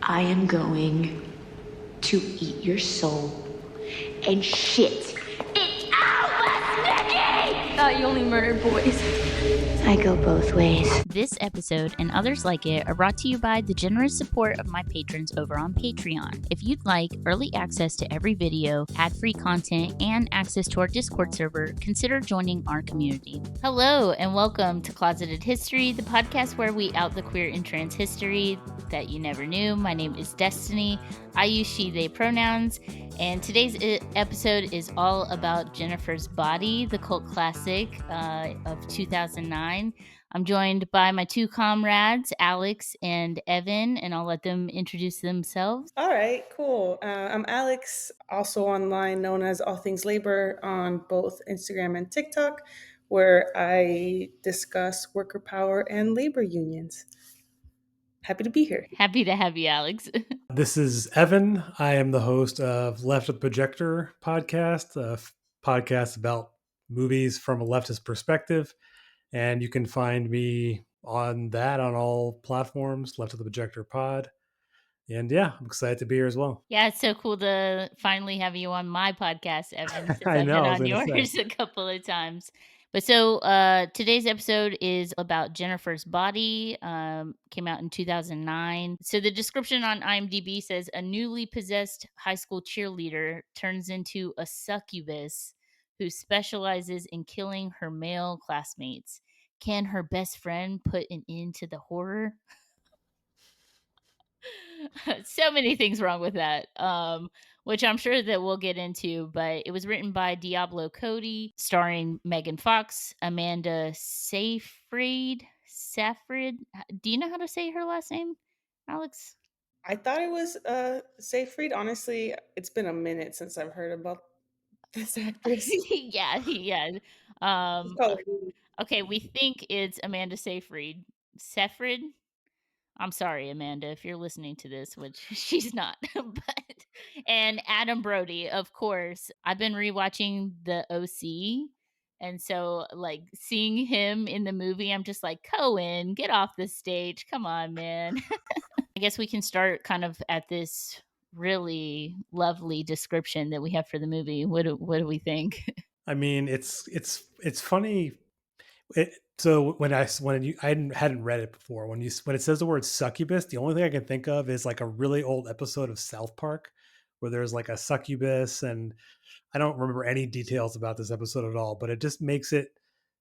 I am going to eat your soul and shit it out, Mickey! Thought you only murdered boys. I go both ways. This episode and others like it are brought to you by the generous support of my patrons over on Patreon. If you'd like early access to every video, ad-free content, and access to our Discord server, consider joining our community. Hello, and welcome to Closeted History, the podcast where we out the queer and trans history that you never knew. My name is Destiny. I use she, they pronouns, and today's episode is all about Jennifer's Body, the cult classic of 2009. I'm joined by my two comrades, Alex and Evan, and I'll let them introduce themselves. All right, cool. I'm Alex, also online known as All Things Labor on both Instagram and TikTok, where I discuss worker power and labor unions. Happy to be here. Happy to have you, Alex. This is Evan. I am the host of Left of the Projector podcast, a podcast about movies from a leftist perspective. And you can find me on that on all platforms, Left of the Projector Pod. And yeah, I'm excited to be here as well. Yeah, it's so cool to finally have you on my podcast, Evan, since I I've know, I been was on gonna yours say. a couple of times. But so today's episode is about Jennifer's Body. Came out in 2009. So the description on IMDb says a newly possessed high school cheerleader turns into a succubus who specializes in killing her male classmates. Can her best friend put an end to the horror? So many things wrong with that, which I'm sure that we'll get into. But it was written by Diablo Cody, starring Megan Fox, Amanda Seyfried. Do you know how to say her last name, Alex? I thought it was Seyfried. Honestly, it's been a minute since I've heard about this actress. yeah. Let's call her Ruby. Okay, we think it's Amanda Seyfried. Seyfried? I'm sorry, Amanda, if you're listening to this, which she's not. And Adam Brody, of course. I've been rewatching the OC. And so, like, seeing him in the movie, I'm just like, Cohen, get off the stage. Come on, man. I guess we can start kind of at this really lovely description that we have for the movie. What do we think? I mean, it's funny. So I hadn't read it before. When it says the word succubus, the only thing I can think of is like a really old episode of South Park where there's like a succubus, and I don't remember any details about this episode at all, but it just makes it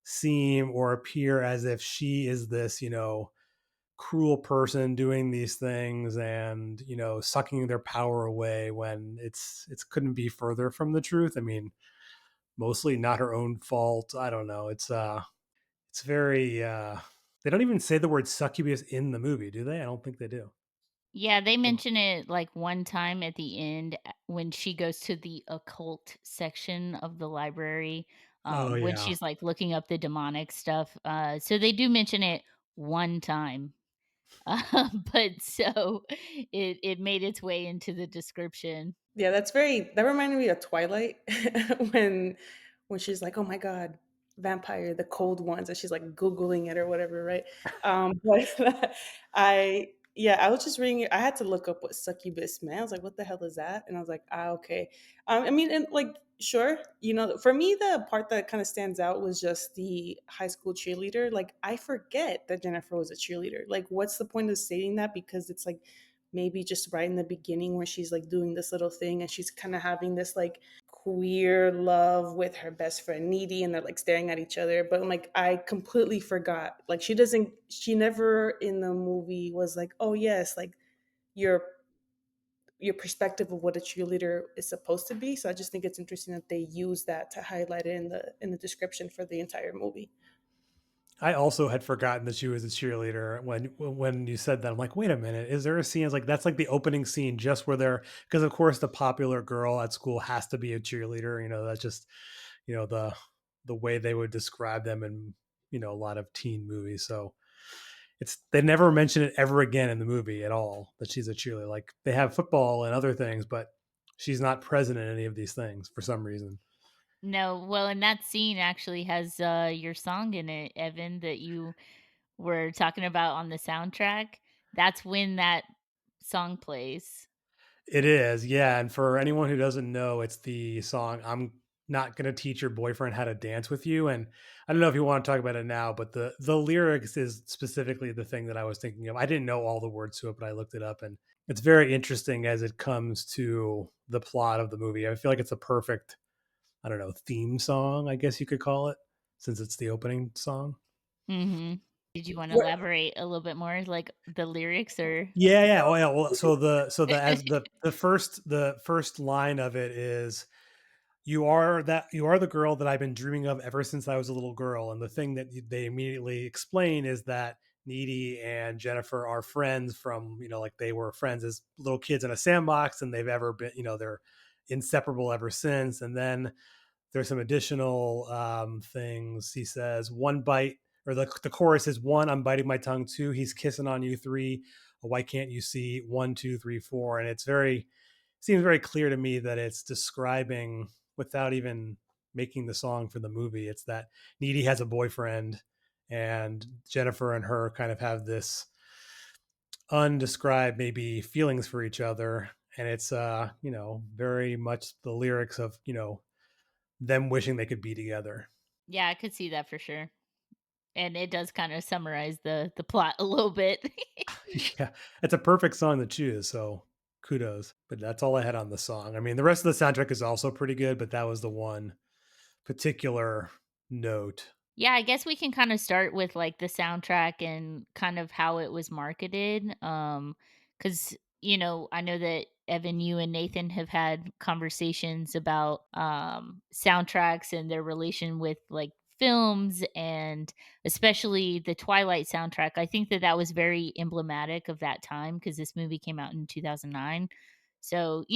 seem or appear as if she is this, cruel person doing these things and, sucking their power away when it's couldn't be further from the truth. I mean, mostly not her own fault. I don't know. It's very they don't even say the word succubus in the movie, do they? I don't think they do. Yeah, they mention it like one time at the end when she goes to the occult section of the library, Oh when yeah. she's like looking up the demonic stuff. So they do mention it one time. But so it made its way into the description. Yeah, that reminded me of Twilight when she's like, oh my God, vampire, the cold ones, and she's like Googling it or whatever, right? But I was just reading it. I had to look up what succubus meant. I was like, what the hell is that? And I was like, okay. I mean, and like, sure, for me, the part that kind of stands out was just the high school cheerleader. Like, I forget that Jennifer was a cheerleader. Like, what's the point of stating that? Because it's like, maybe just right in the beginning where she's like doing this little thing and she's kind of having this like queer love with her best friend Needy, and they're like staring at each other. But like, I completely forgot. Like, she never in the movie was like, oh yes, like your perspective of what a cheerleader is supposed to be. So I just think it's interesting that they use that to highlight it in the description for the entire movie. I also had forgotten that she was a cheerleader when you said that. I'm like, wait a minute, is there a scene? It's like that's like the opening scene, just where they're, because of course the popular girl at school has to be a cheerleader. That's just the way they would describe them in a lot of teen movies. So they never mention it ever again in the movie at all that she's a cheerleader. Like they have football and other things, but she's not present in any of these things for some reason. No, well, and that scene actually has your song in it, Evan, that you were talking about on the soundtrack. That's when that song plays. It is, yeah, and for anyone who doesn't know, it's the song "I'm Not Gonna Teach Your Boyfriend How to Dance with You," and I don't know if you wanna talk about it now, but the lyrics is specifically the thing that I was thinking of. I didn't know all the words to it, but I looked it up, and it's very interesting as it comes to the plot of the movie. I feel like it's a perfect, I don't know, theme song, I guess you could call it, since it's the opening song. Mhm. Did you wanna What elaborate a little bit more, like, the lyrics or Yeah, yeah, oh, yeah, well, so the as the first line of it is, you are the girl that I've been dreaming of ever since I was a little girl. And the thing that they immediately explain is that Needy and Jennifer are friends from, like they were friends as little kids in a sandbox, and they've ever been, they're inseparable ever since. And then there's some additional things. He says, one bite, or the chorus is, one, I'm biting my tongue, two, he's kissing on you, three, why can't you see, one, two, three, four. And it's very, seems very clear to me that it's describing, without even making the song for the movie, it's that Needy has a boyfriend, and Jennifer and her kind of have this undescribed maybe feelings for each other. And it's very much the lyrics of, them wishing they could be together. Yeah, I could see that for sure, and it does kinda summarize the plot a little bit. Yeah, it's a perfect song to choose, so kudos. But that's all I had on the song. I mean, the rest of the soundtrack is also pretty good, but that was the one particular note. Yeah, I guess we can kinda start with, like, the soundtrack and kind of how it was marketed, because I know that Evan, you and Nathan have had conversations about, soundtracks and their relation with, like, films and especially the Twilight soundtrack. I think that that was very emblematic of that time because this movie came out in 2009. So,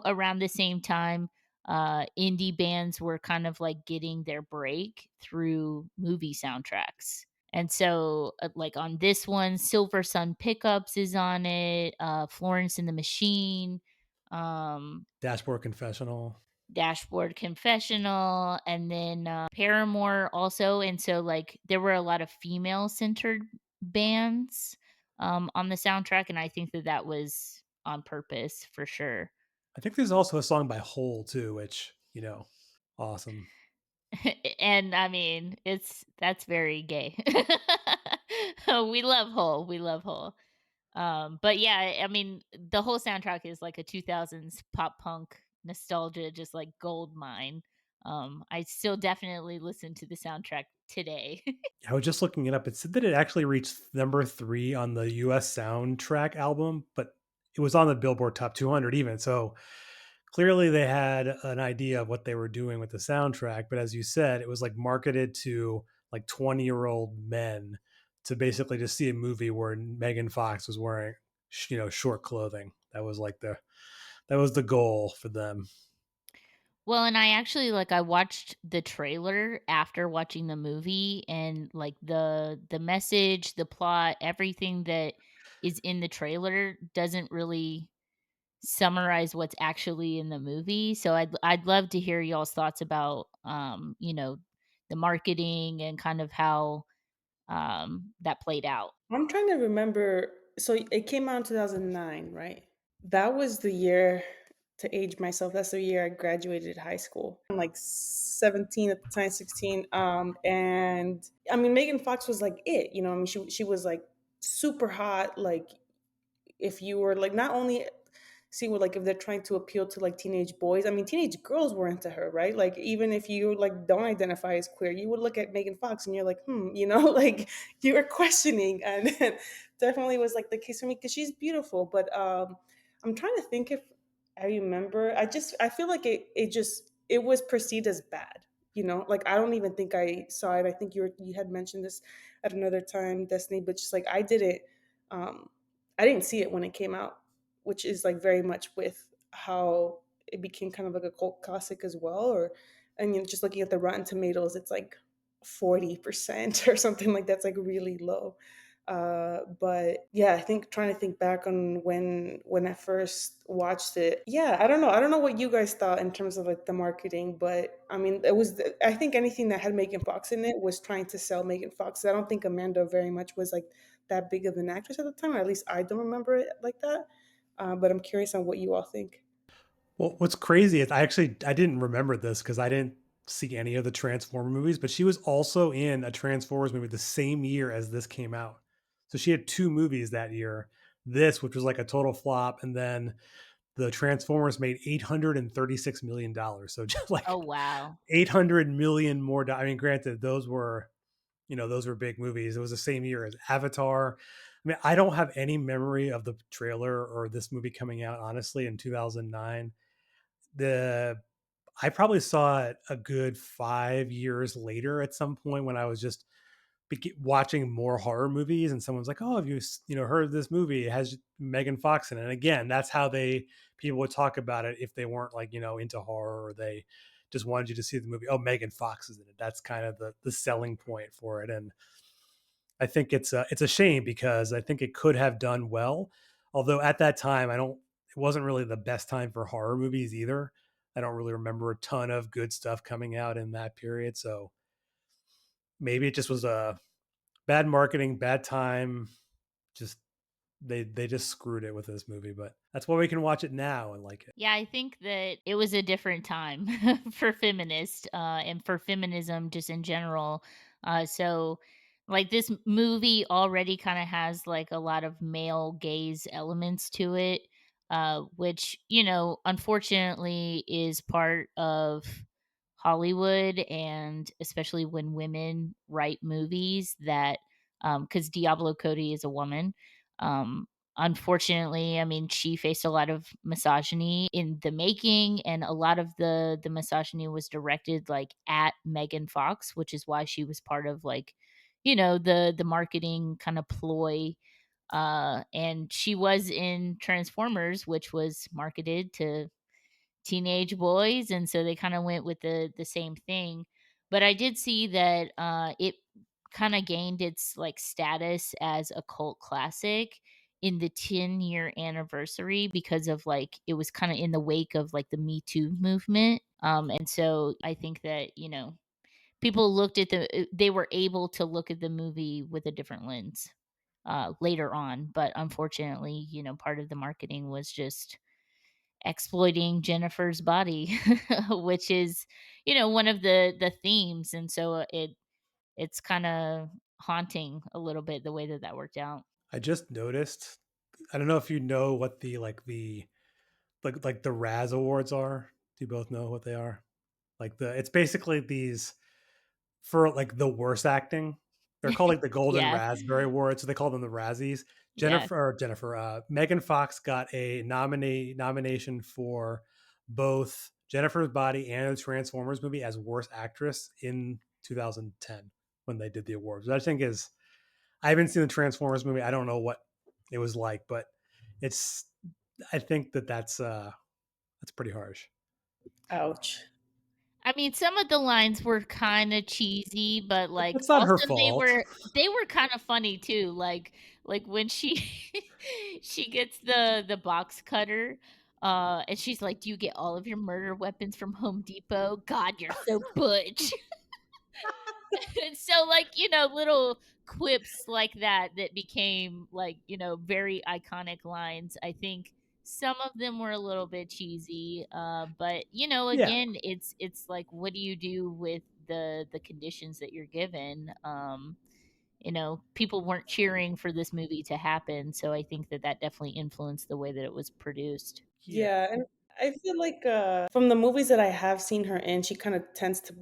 around the same time indie bands were kind of like getting their break through movie soundtracks. And so, like on this one, Silver Sun Pickups is on it, Florence and the Machine, um, Dashboard Confessional. Dashboard Confessional, and then Paramore also. And so, like, there were a lot of female centered bands on the soundtrack. And I think that that was on purpose for sure. I think there's also a song by Hole too, which, awesome. And I mean, that's very gay. We love Hole. We love Hole. But yeah, I mean, the whole soundtrack is like a 2000s pop punk nostalgia, just like gold mine. I still definitely listen to the soundtrack today. I was just looking it up. It said that it actually reached number 3 on the US soundtrack album, but it was on the Billboard Top 200 even. So clearly they had an idea of what they were doing with the soundtrack. But as you said, it was like marketed to like 20-year-old men to basically just see a movie where Megan Fox was wearing, short clothing. That was the goal for them. Well, and I actually like I watched the trailer after watching the movie and like the message, the plot, everything that is in the trailer doesn't really summarize what's actually in the movie. So I'd love to hear y'all's thoughts about the marketing and kind of how that played out. I'm trying to remember. So it came out in 2009, right? That was the year, to age myself. That's the year I graduated high school. I'm like 17 at the time, 16. And I mean, Megan Fox was like it. I mean, she was like super hot. Like if you were like not only see what like if they're trying to appeal to like teenage boys. I mean, teenage girls were into her, right? Like even if you like don't identify as queer, you would look at Megan Fox and you're like, like you were questioning, and definitely was like the case for me because she's beautiful. But I'm trying to think if I remember. I feel like it was perceived as bad. Like I don't even think I saw it. I think you had mentioned this at another time, Destiny, but just like um I didn't see it when it came out, which is like very much with how it became kind of like a cult classic as well. And just looking at the Rotten Tomatoes, it's like 40% or something like that's like really low. But yeah, I think trying to think back on when I first watched it. Yeah, I don't know what you guys thought in terms of like the marketing, but I mean, I think anything that had Megan Fox in it was trying to sell Megan Fox. I don't think Amanda very much was like that big of an actress at the time, or at least I don't remember it like that. But I'm curious on what you all think. Well, what's crazy is I didn't remember this because I didn't see any of the Transformer movies, but she was also in a Transformers movie the same year as this came out. So she had two movies that year. This, which was like a total flop, and then the Transformers made $836 million. So just Oh like wow. 800 million more. I mean, granted, those were big movies. It was the same year as Avatar. I mean, I don't have any memory of the trailer or this movie coming out, honestly, in 2009. The I probably saw it a good 5 years later at some point when I was just watching more horror movies, and someone's like, "Oh, have you heard of this movie? It has Megan Fox in it." And again, that's how people would talk about it if they weren't like into horror, or they just wanted you to see the movie. Oh, Megan Fox is in it. That's kind of the selling point for it. And I think it's a shame because I think it could have done well. Although at that time, it wasn't really the best time for horror movies either. I don't really remember a ton of good stuff coming out in that period. So maybe it just was a bad marketing, bad time. Just they just screwed it with this movie, but that's why we can watch it now and like it. Yeah, I think that it was a different time for feminists and for feminism just in general. So, like, this movie already kind of has like a lot of male gaze elements to it, which, unfortunately is part of Hollywood. And especially when women write movies that, because Diablo Cody is a woman. Um, Unfortunately, I mean, she faced a lot of misogyny in the making, and a lot of the misogyny was directed like at Megan Fox, which is why she was part of like, the marketing kind of ploy. And she was in Transformers, which was marketed to teenage boys, and so they kind of went with the same thing. But I did see that it kind of gained its like status as a cult classic in the 10-year anniversary because of like it was kind of in the wake of like the Me Too movement. And so I think that people looked at they were able to look at the movie with a different lens later on. But unfortunately, part of the marketing was just exploiting Jennifer's body, which is, one of the themes. And so it's kind of haunting a little bit the way that that worked out. I just noticed. I don't know if you know what like the Raz Awards are. Do you both know what they are? Like it's basically these for like the worst acting. They're called like the Golden Yeah. Raspberry Awards, so they call them the Razzies. Yeah. Megan Fox got a nomination for both Jennifer's Body and the Transformers movie as worst actress in 2010 when they did the awards. Which I think is I haven't seen the Transformers movie. I don't know what it was like, but it's I think that's pretty harsh. Ouch. I mean, some of the lines were kind of cheesy, but like It's not also her they fault. were they were kind of funny too. Like when she she gets the box cutter, and she's like, "Do you get all of your murder weapons from Home Depot? God, you're so butch." So like little quips like that became like very iconic lines. I think some of them were a little bit cheesy, but Yeah, again, it's like, what do you do with the conditions that you're given? People weren't cheering for this movie to happen, so I think that that definitely influenced the way that it was produced. yeah, Yeah, and I feel like from the movies that I have seen her in, she kind of tends to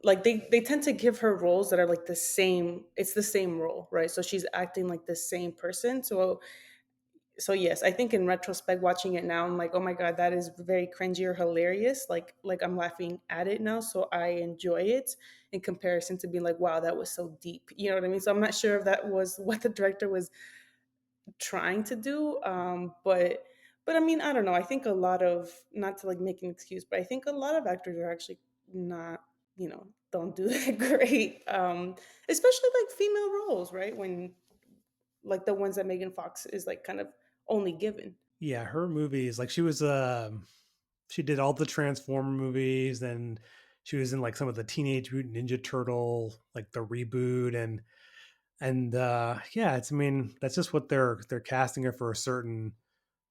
like they tend to give her roles that are like the same. It's the same role, right? So she's acting like the same person. So yes, I think in retrospect, watching it now, I'm like, oh my god, that is very cringy or hilarious. Like I'm laughing at it now, so I enjoy it in comparison to being like, wow, that was so deep. You know what I mean? So I'm not sure if that was what the director was trying to do. But I mean, I don't know. I think a lot of, not to like make an excuse, but I think a lot of actors are actually not, don't do that great. Especially like female roles, right? When like the ones that Megan Fox is like kind of only given. yeah. Her movies, like she did all the Transformer movies, and she was in like some of the Teenage Mutant Ninja Turtle, like the reboot, and yeah, I mean that's just what they're casting her for a certain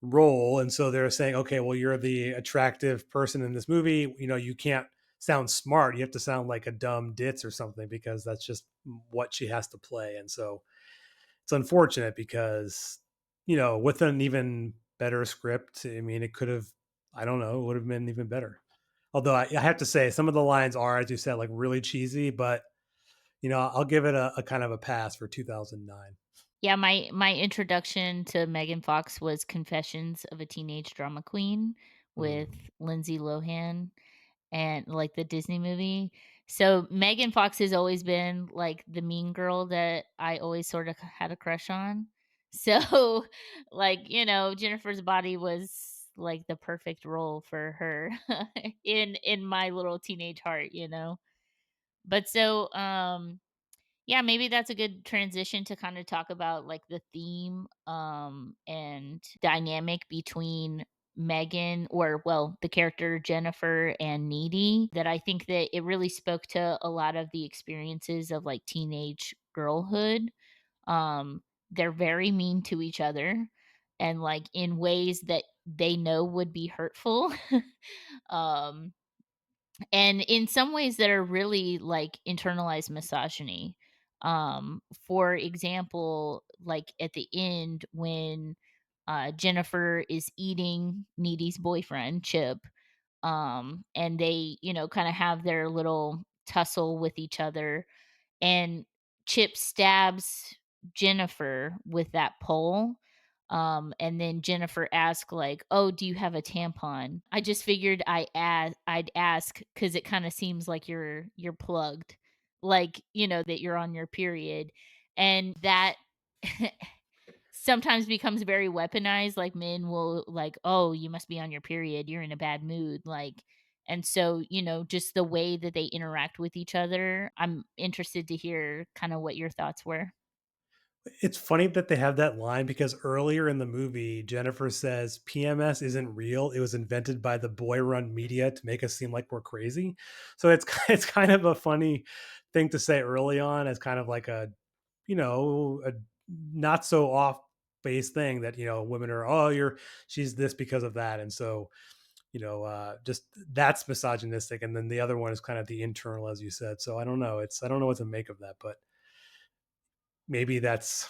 role. And so they're saying, okay, well, you're the attractive person in this movie. You can't sound smart. You have to sound like a dumb ditz or something, because that's just what she has to play. And so it's unfortunate because, with an even better script, I mean, it could have, I don't know, it would have been even better. Although I have to say, some of the lines are, as you said, like really cheesy, but I'll give it a kind of a pass for 2009. Yeah, my introduction to Megan Fox was Confessions of a Teenage Drama Queen with Mm. Lindsay Lohan, and like the Disney movie. So Megan Fox has always been like the mean girl that I always sort of had a crush on. So like, Jennifer's Body was like the perfect role for her in my little teenage heart. But so yeah, maybe that's a good transition to kind of talk about like the theme and dynamic between Megan, or well, the character Jennifer and Needy, that I think that it really spoke to a lot of the experiences of like teenage girlhood. They're very mean to each other, and like in ways that they know would be hurtful. um and in some ways that are really like internalized misogyny. For example, like at the end when Jennifer is eating Needy's boyfriend Chip, and they kind of have their little tussle with each other, and Chip stabs Jennifer with that pole. And then Jennifer asked like, "Oh, do you have a tampon?" I just figured I'd ask because it kind of seems like you're plugged, like that you're on your period, and that sometimes becomes very weaponized. Like men will like, "Oh, you must be on your period. You're in a bad mood." Like, and so, just the way that they interact with each other, I'm interested to hear kind of what your thoughts were. It's funny that they have that line, because earlier in the movie, Jennifer says PMS isn't real. It was invented by the boy-run media to make us seem like we're crazy. So it's it's kind of a funny thing to say early on, as kind of like a not so off base thing, that women are, oh, she's this because of that. And so just that's misogynistic. And then the other one is kind of the internal, as you said. So I don't know what to make of that, but maybe that's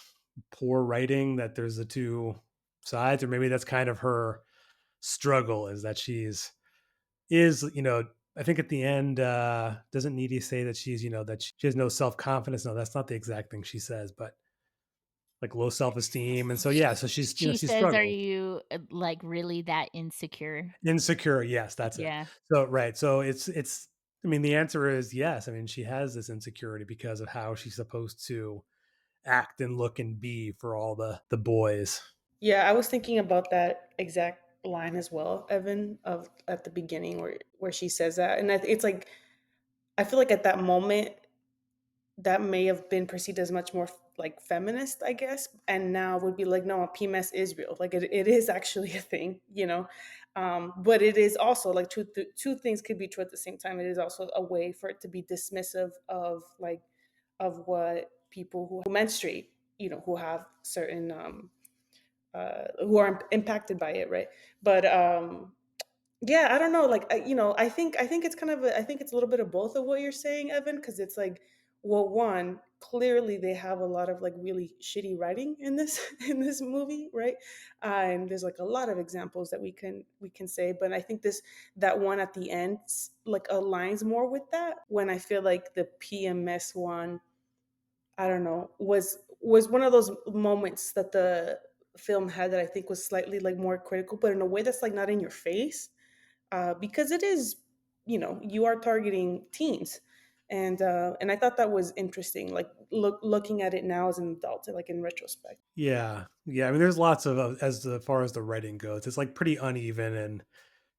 poor writing, that there's the two sides, or maybe that's kind of her struggle, is that I think at the end, doesn't Needy say that that she has no self-confidence? No, that's not the exact thing she says, but like low self-esteem. And so, yeah, so She she says, "Are struggles. you like really that insecure?" Insecure, yes, that's it. Yeah. So, right. So it's I mean, the answer is yes. I mean, she has this insecurity because of how she's supposed to act and look and be for all the boys. Yeah, I was thinking about that exact line as well, Evan, of at the beginning where she says that, and it's like I feel like at that moment that may have been perceived as much more like feminist, I guess, and now would be like, no, PMS is real, like it is actually a thing, but it is also like two things could be true at the same time. It is also a way for it to be dismissive of like of what people who menstruate, who have certain who are impacted by it, right? But yeah, I don't know. Like, I think it's kind of, I think it's a little bit of both of what you're saying, Evan, because it's like, well, one, clearly they have a lot of like really shitty writing in this in this movie, right? And there's like a lot of examples that we can say, but I think that one at the end like aligns more with that. When I feel like the PMS one, I don't know, was one of those moments that the film had that I think was slightly like more critical, but in a way that's like not in your face, because it is, you are targeting teens, and I thought that was interesting. Like looking at it now as an adult, like in retrospect. Yeah, yeah. I mean, there's lots of far as the writing goes, it's like pretty uneven and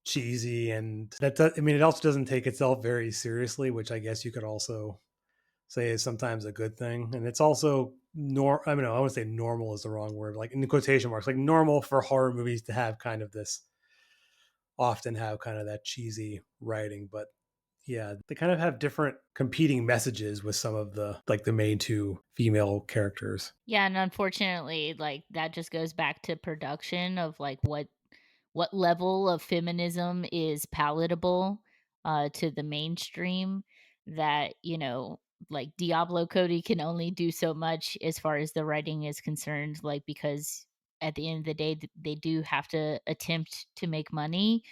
cheesy, and I mean, it also doesn't take itself very seriously, which I guess you could also say is sometimes a good thing. And it's also I mean, no, I wouldn't say normal is the wrong word, like in the quotation marks, like normal for horror movies to have kind of this, often have kind of that cheesy writing. But Yeah, they kind of have different competing messages with some of the main two female characters. Yeah, and unfortunately, like that just goes back to production of like what level of feminism is palatable to the mainstream, that, like Diablo Cody can only do so much as far as the writing is concerned, like because at the end of the day they do have to attempt to make money.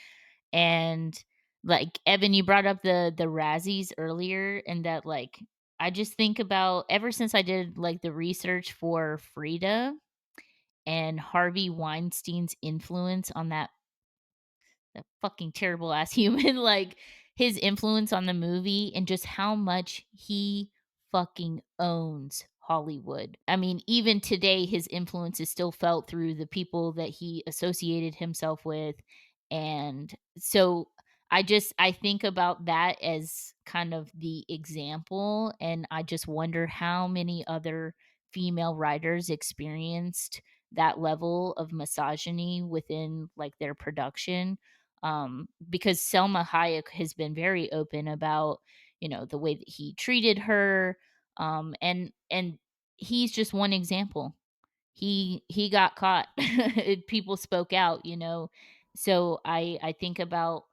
And like Evan, you brought up the Razzies earlier, and that like I just think about ever since I did like the research for Frida and Harvey Weinstein's influence on that fucking terrible ass human, like his influence on the movie and just how much he fucking owns Hollywood. I mean, even today, his influence is still felt through the people that he associated himself with. And so I think about that as kind of the example. And I just wonder how many other female writers experienced that level of misogyny within like their production, because Selma Hayek has been very open about, the way that he treated her, and he's just one example. He got caught. People spoke out, so I think about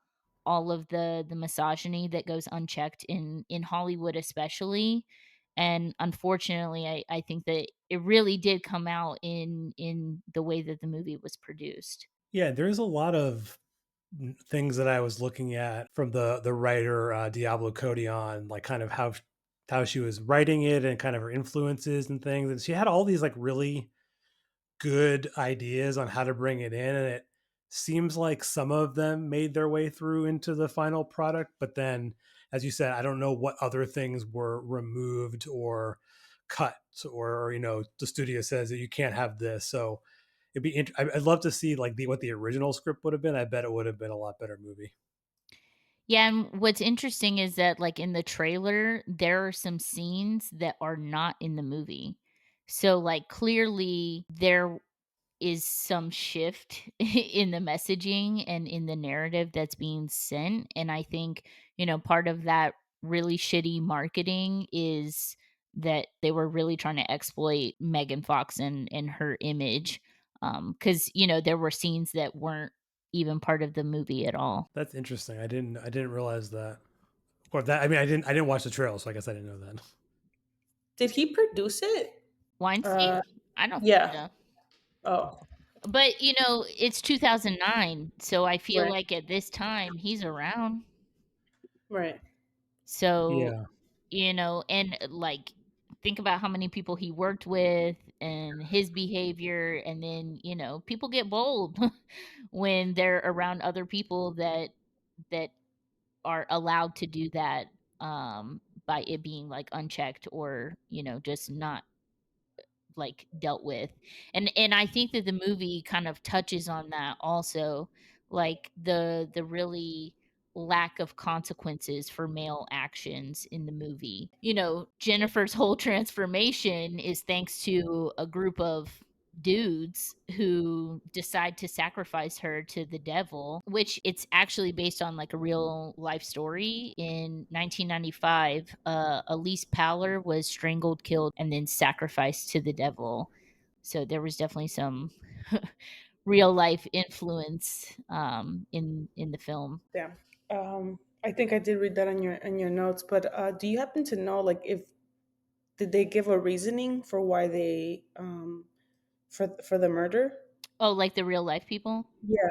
all of the misogyny that goes unchecked in Hollywood, especially. And unfortunately, I think that it really did come out in the way that the movie was produced. Yeah, there's a lot of things that I was looking at from the writer Diablo Cody on like kind of how she was writing it and kind of her influences and things. And she had all these like really good ideas on how to bring it in, and it seems like some of them made their way through into the final product, but then as you said, I don't know what other things were removed or cut, or the studio says that you can't have this. So I'd love to see like what the original script would have been. I bet it would have been a lot better movie. Yeah, and what's interesting is that like in the trailer, there are some scenes that are not in the movie. So like clearly there is some shift in the messaging and in the narrative that's being sent. And I think, part of that really shitty marketing is that they were really trying to exploit Megan Fox and her image. Cause, there were scenes that weren't even part of the movie at all. That's interesting. I didn't realize that. Or that, I mean, I didn't watch the trail, so I guess I didn't know that. Did he produce it? Weinstein? Uh, I don't think yeah. so. Oh, But, it's 2009, so I feel right, like at this time he's around. right. So, Yeah. and like think about how many people he worked with and his behavior, and then, people get bold when they're around other people that are allowed to do that, by it being like unchecked or, just not like dealt with. And I think that the movie kind of touches on that also, like the really lack of consequences for male actions in the movie. Jennifer's whole transformation is thanks to a group of dudes who decide to sacrifice her to the devil, which it's actually based on like a real life story. In 1995, Elise Paller was strangled, killed, and then sacrificed to the devil. So there was definitely some real life influence, in the film. Damn. I think I did read that in your notes, but do you happen to know like if did they give a reasoning for why they for the murder? Oh, like the real life people. Yeah.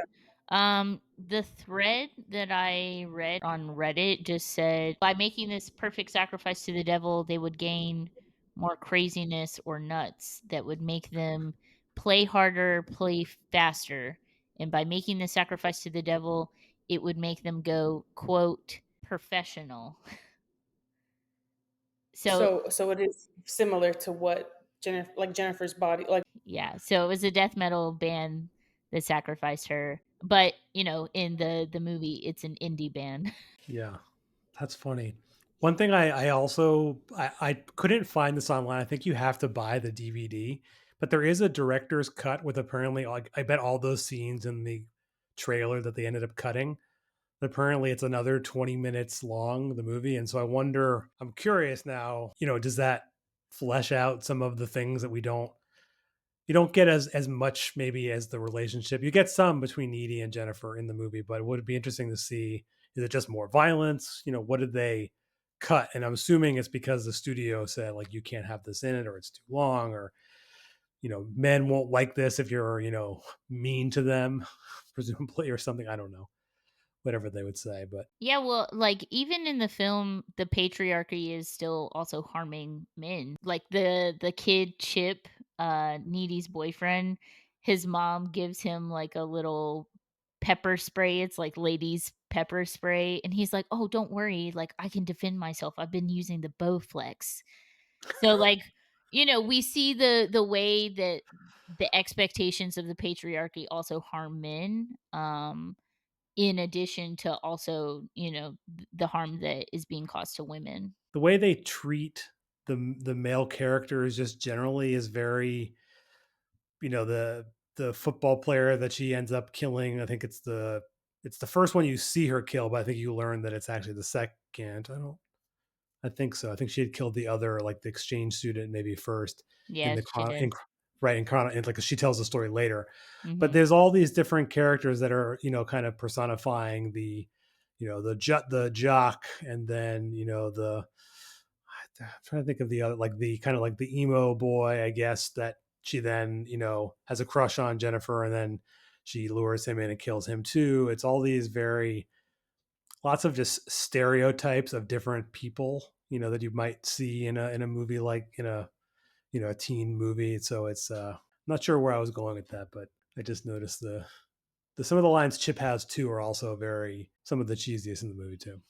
The thread that I read on Reddit just said by making this perfect sacrifice to the devil, they would gain more craziness or nuts that would make them play harder, play faster. And by making the sacrifice to the devil, it would make them go, quote, professional. So, So it is similar to what Jennifer's body like. yeah, so it was a death metal band that sacrificed her. But, in the movie, it's an indie band. Yeah. That's funny. One thing I couldn't find this online. I think you have to buy the DVD, but there is a director's cut with apparently like I bet all those scenes in the trailer that they ended up cutting. Apparently it's another 20 minutes long, the movie. And so I'm curious now, does that flesh out some of the things that you don't get as much maybe as the relationship. You get some between Edie and Jennifer in the movie, but it would be interesting to see, is it just more violence? What did they cut? And I'm assuming it's because the studio said like you can't have this in it, or it's too long, or men won't like this if you're, mean to them, presumably, or something. I don't know. Whatever they would say, but Yeah, well, like even in the film, the patriarchy is still also harming men. Like the kid Chip, Needy's boyfriend, his mom gives him like a little pepper spray. It's like ladies pepper spray, and he's like, "Oh, don't worry, like I can defend myself. I've been using the Bowflex." So like, we see the way that the expectations of the patriarchy also harm men. In addition to also, the harm that is being caused to women. the way they treat the male characters just generally is very, the football player that she ends up killing. I think it's the first one you see her kill, but I think you learn that it's actually the second. I think so. I think she had killed the other, like the exchange student, maybe first in Yeah, the she did. right in chrono, and like she tells the story later. But Mhm. there's all these different characters that are, kind of personifying the jock, and then I'm trying to think of the other, like the kind of like the emo boy, I guess, that she then has a crush on Jennifer, and then she lures him in and kills him too. It's all these very lots of just stereotypes of different people, that you might see in a movie, like in a teen movie. So it's I'm not sure where I was going with that, but I just noticed the some of the lines Chip has too are also very some of the cheesiest in the movie too.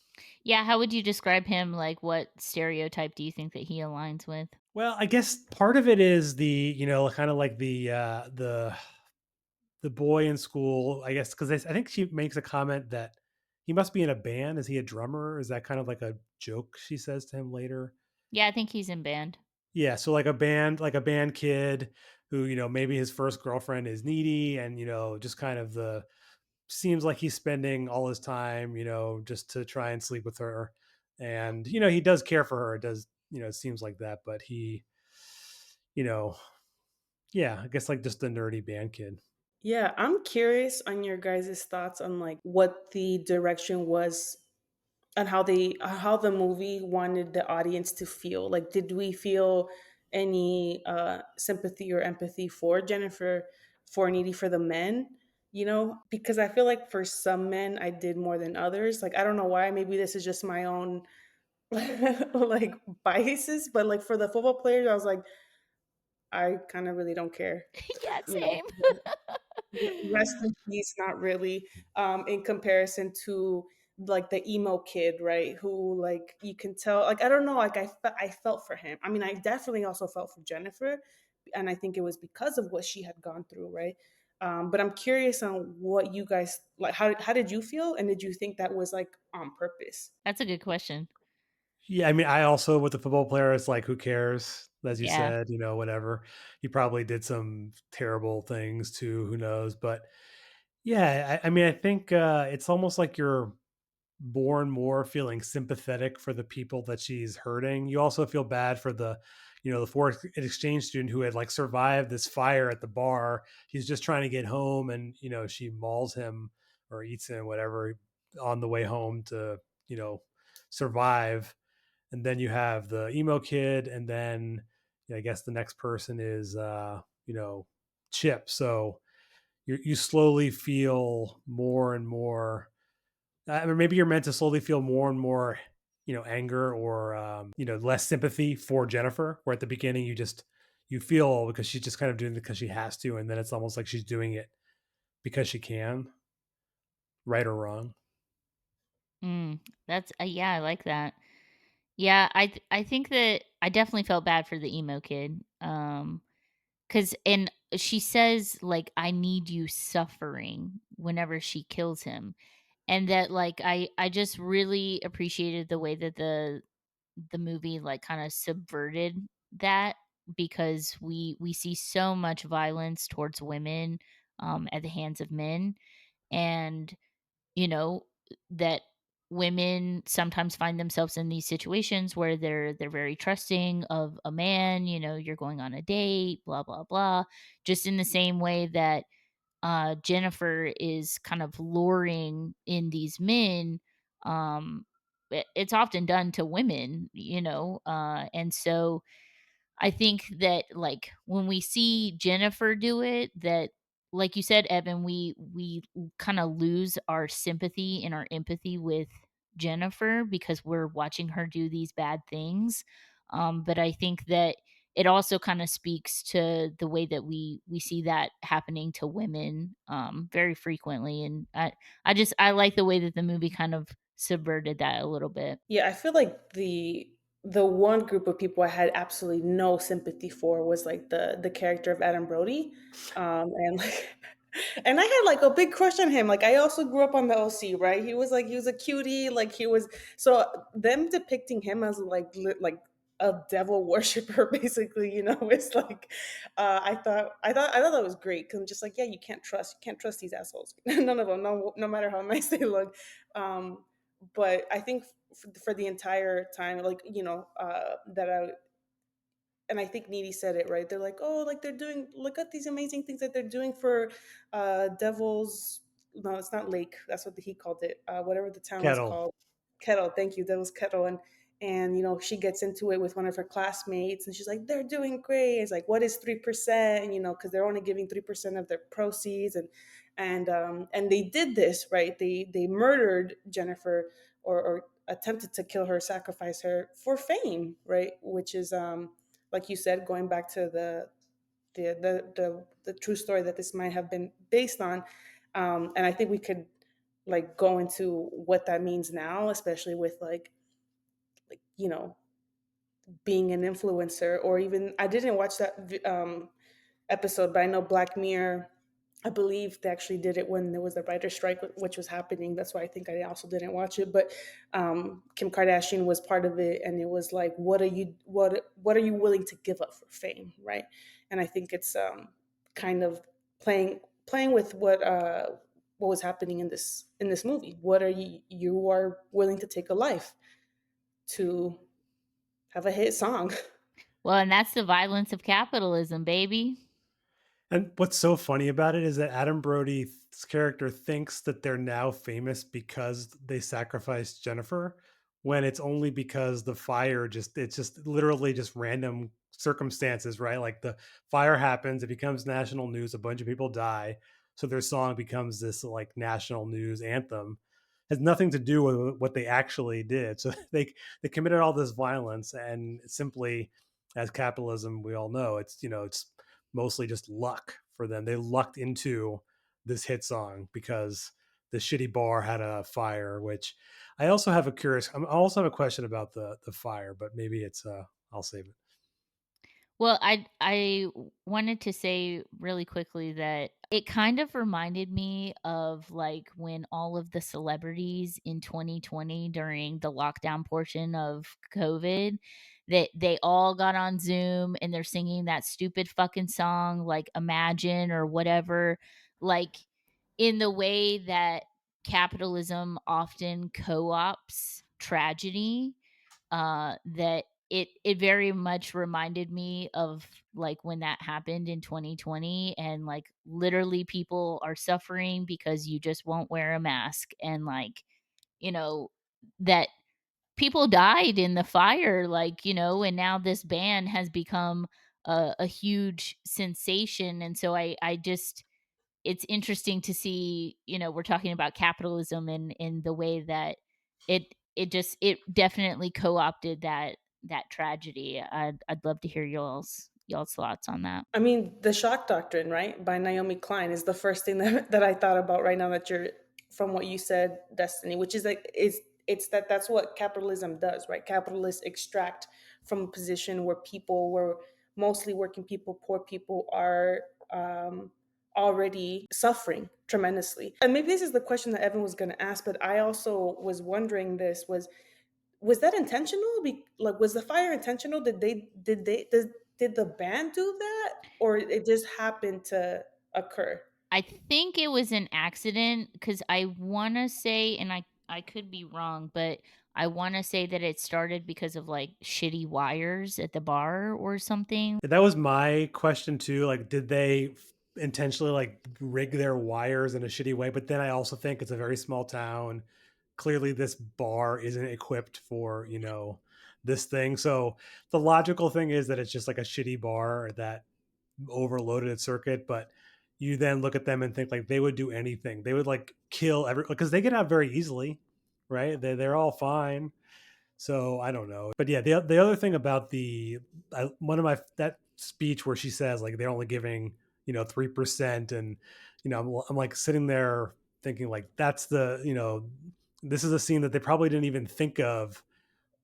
Yeah, how would you describe him? Like, what stereotype do you think that he aligns with? Well, I guess part of it is the kind of like the boy in school, I guess, because I think she makes a comment that he must be in a band. Is he a drummer? Is that kind of like a joke she says to him later? Yeah, I think he's in band. Yeah, so like a band kid who, maybe his first girlfriend is needy, and, just kind of the seems like he's spending all his time, just to try and sleep with her. And, he does care for her. It does, it seems like that, but you know, yeah, I guess like just a nerdy band kid. Yeah, I'm curious on your guys' thoughts on like what the direction was and how the movie wanted the audience to feel. Like, did we feel any sympathy or empathy for Jennifer, for Needy, for the men? Because I feel like for some men I did more than others. Like, I don't know why. Maybe this is just my own like biases, but like for the football players, I was like, I kind of really don't care. Yeah, You same. know, rest in peace, not really. In comparison to like the emo kid, right? Who like you can tell, like I don't know, like I felt for him. I mean, I definitely also felt for Jennifer, and I think it was because of what she had gone through, right? But I'm curious on what you guys like. How did you feel, and did you think that was like on purpose? That's a good question. Yeah, I mean, I also with the football player, it's like, who cares? As you Yeah. said, whatever. He probably did some terrible things too. Who knows? But yeah, I mean, I think it's almost like you're more and more feeling sympathetic for the people that she's hurting. You also feel bad for the foreign exchange student who had like survived this fire at the bar. He's just trying to get home, and she mauls him or eats him, whatever, on the way home to you know survive. And then you have the emo kid, and then I guess the next person is Chip. So you slowly feel more and more. Or maybe you're meant to slowly feel more and more, anger, or less sympathy for Jennifer. Where at the beginning you feel because she's just kind of doing it because she has to, and then it's almost like she's doing it because she can, right or wrong. Mm, that's yeah, I like that. Yeah, I think that I definitely felt bad for the emo kid. Cuz and she says like I need you suffering whenever she kills him. And that like I just really appreciated the way that the movie like kind of subverted that, because we see so much violence towards women at the hands of men. And that women sometimes find themselves in these situations where they're very trusting of a man, you're going on a date, blah blah blah, just in the same way that Jennifer is kind of luring in these men. It's often done to women, and so I think that, like, when we see Jennifer do it, that, like you said, Evan, we kind of lose our sympathy and our empathy with Jennifer because we're watching her do these bad things. But I think that it also kind of speaks to the way that we see that happening to women very frequently, and I like the way that the movie kind of subverted that a little bit. Yeah, I feel like the one group of people I had absolutely no sympathy for was like the character of Adam Brody, and like, and I had like a big crush on him. Like I also grew up on the OC, right? He was a cutie. Like he was so them depicting him as like like a devil worshiper, basically. You know, it's like I thought that was great because I'm just like, yeah, you can't trust these assholes. None of them, no matter how nice they look. But I think for the entire time, like that I and I think Needy said it right. They're like, oh, like they're doing. Look at these amazing things that they're doing for Devil's. No, it's not Lake. That's what he called it. Whatever the town was Kettle. called. Kettle. Thank you. Devil's Kettle. And she gets into it with one of her classmates, and she's like, they're doing great. It's like, what is 3%? And because they're only giving 3% of their proceeds, and they did this right. They murdered Jennifer or attempted to kill her, sacrifice her for fame, right? Which is like you said, going back to the true story that this might have been based on, and I think we could like go into what that means now, especially with like being an influencer, or even I didn't watch that episode, but I know Black Mirror. I believe they actually did it when there was the writer strike, which was happening. That's why I think I also didn't watch it. But Kim Kardashian was part of it, and it was like, what are you willing to give up for fame, right? And I think it's kind of playing with what was happening in this movie. What are you are willing to take a life to have a hit song? Well, and that's the violence of capitalism, baby. And what's so funny about it is that Adam Brody's character thinks that they're now famous because they sacrificed Jennifer, when it's only because the fire it's just literally just random circumstances, right? Like the fire happens, it becomes national news, a bunch of people die, so their song becomes this like national news anthem. Has nothing to do with what they actually did. So they committed all this violence, and simply, as capitalism, we all know, it's mostly just luck for them. They lucked into this hit song because the shitty bar had a fire. Which I also have I also have a question about the fire, but maybe it's I'll save it. Well, I wanted to say really quickly that it kind of reminded me of like when all of the celebrities in 2020 during the lockdown portion of COVID, that they all got on Zoom and they're singing that stupid fucking song like Imagine or whatever, like in the way that capitalism often co-ops tragedy. That it very much reminded me of like when that happened in 2020, and like literally people are suffering because you just won't wear a mask, and like you know that people died in the fire, like and now this band has become a huge sensation. And so I just, it's interesting to see, we're talking about capitalism and in the way that it definitely co-opted that tragedy. I'd love to hear y'all's thoughts on that. I mean, the shock doctrine, right, by Naomi Klein is the first thing that I thought about right now that you're from what you said, Destiny, which is like it's that's what capitalism does, right? Capitalists extract from a position where mostly working people, poor people are already suffering tremendously. And maybe this is the question that Evan was going to ask, but I also was wondering this was that intentional? Like, was the fire intentional? Did the band do that, or it just happened to occur? I think it was an accident because I want to say, and I could be wrong, but I wanna say that it started because of, like, shitty wires at the bar or something. That was my question too. Like, did they intentionally like rig their wires in a shitty way? But then I also think it's a very small town. Clearly, this bar isn't equipped for, this thing. So the logical thing is that it's just like a shitty bar that overloaded its circuit. But you then look at them and think like they would do anything. They would like kill every because they get out very easily, right? They're all fine. So I don't know, but yeah, the other thing about one of my that speech where she says like they're only giving 3%, and I'm like sitting there thinking like that's this is a scene that they probably didn't even think of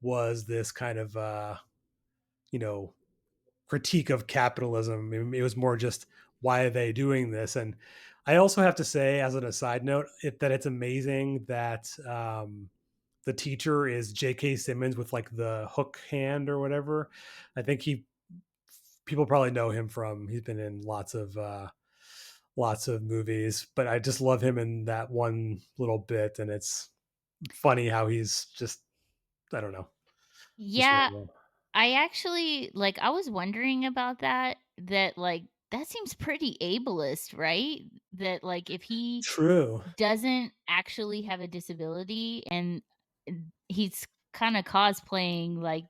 was this kind of you know critique of capitalism. It was more just why are they doing this, and I also have to say as an aside note that it's amazing that the teacher is J.K. Simmons with like the hook hand or whatever. I think people probably know him from he's been in lots of movies, but I just love him in that one little bit, and it's funny how he's just I don't know, just really Yeah, well. I actually like, I was wondering about that, like, that seems pretty ableist, right? That, like, if he True. doesn't actually have a disability and he's kinda cosplaying, like,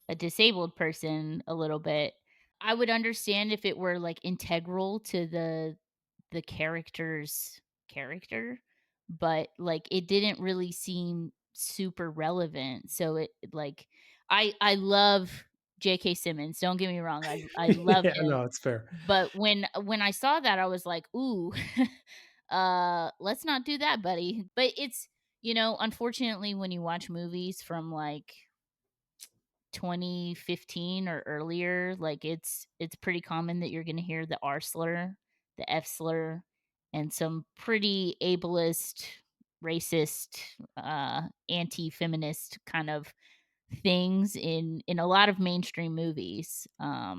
a disabled person a little bit. I would understand if it were, like, integral to the character's character, but, like, it didn't really seem super relevant, so like, I love J.K. Simmons, don't get me wrong, I love Yeah, him, no, it's fair. but when I saw that, I was like, "Ooh, let's not do that, buddy." But it's unfortunately, when you watch movies from, like, 2015 or earlier, like, it's pretty common that you're gonna hear the R slur, the F slur, and some pretty ableist, racist, anti-feminist kind of things in a lot of mainstream movies. Yeah,